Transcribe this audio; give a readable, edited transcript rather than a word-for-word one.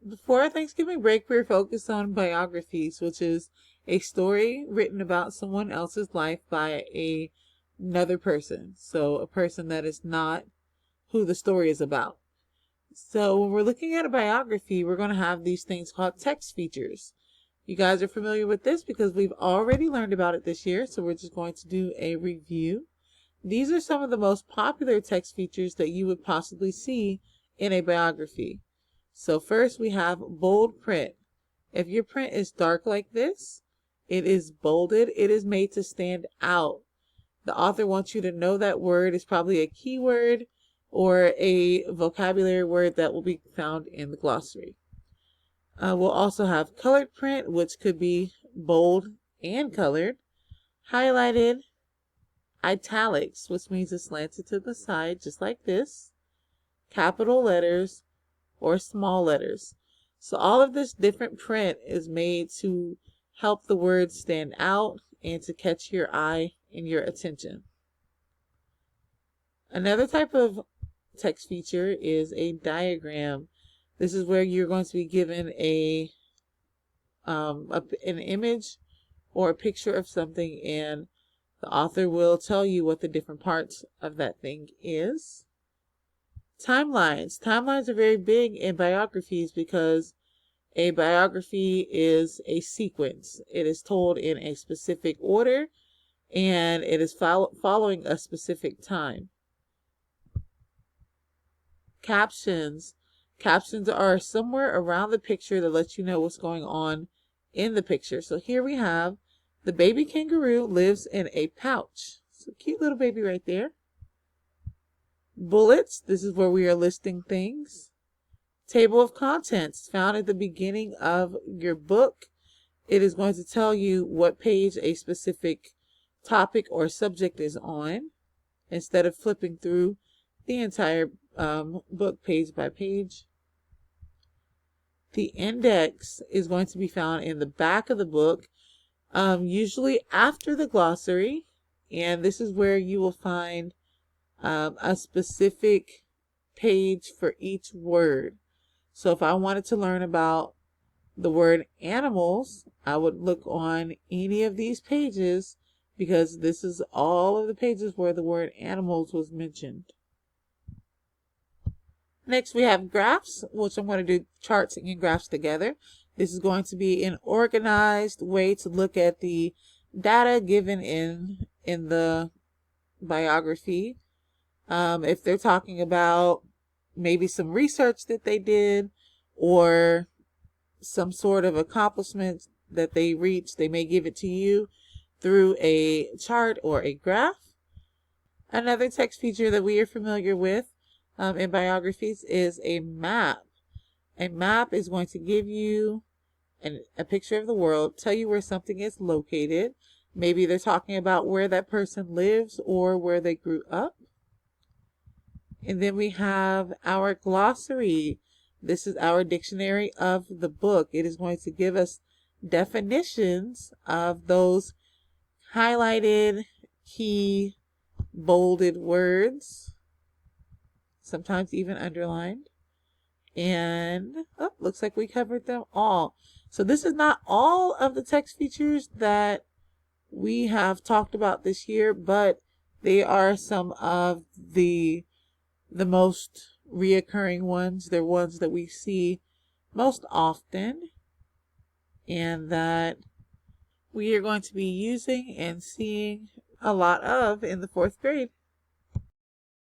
Before our Thanksgiving break, we were focused on biographies, which is a story written about someone else's life by another person. So a person that is not who the story is about. So when we're looking at a biography, we're going to have these things called text features. You guys are familiar with this because we've already learned about it this year. So we're just going to do a review. These are some of the most popular text features that you would possibly see in a biography. So first we have bold print. If your print is dark like this, it is bolded. It is made to stand out. The author wants you to know that word is probably a keyword or a vocabulary word that will be found in the glossary. We'll also have colored print, which could be bold and colored, highlighted, italics, which means it's slanted to the side, just like this, capital letters, or small letters. So all of this different print is made to help the words stand out and to catch your eye and your attention. Another type of text feature is a diagram. This is where you're going to be given an image or a picture of something, and the author will tell you what the different parts of that thing is. Timelines. Timelines are very big in biographies because a biography is a sequence. It is told in a specific order and it is following a specific time. Captions. Captions are somewhere around the picture that lets you know what's going on in the picture. So here we have the baby kangaroo lives in a pouch. So cute little baby right there. Bullets, this is where we are listing things. Table of contents, found at the beginning of your book. It is going to tell you what page a specific topic or subject is on, instead of flipping through the entire book page by page. The index is going to be found in the back of the book, usually after the glossary, and this is where you will find a specific page for each word. So if I wanted to learn about the word animals, I would look on any of these pages because this is all of the pages where the word animals was mentioned. Next we have graphs, which I'm going to do charts and graphs together. This is going to be an organized way to look at the data given in the biography. If they're talking about maybe some research that they did or some sort of accomplishment that they reached, they may give it to you through a chart or a graph. Another text feature that we are familiar with in biographies is a map. A map is going to give you a picture of the world, tell you where something is located. Maybe they're talking about where that person lives or where they grew up. And then we have our glossary. This is our dictionary of the book. It is going to give us definitions of those highlighted, key, bolded words, sometimes even underlined. And looks like we covered them all. So this is not all of the text features that we have talked about this year, but they are some of the most reoccurring ones. They're ones that we see most often and that we are going to be using and seeing a lot of in the 4th grade.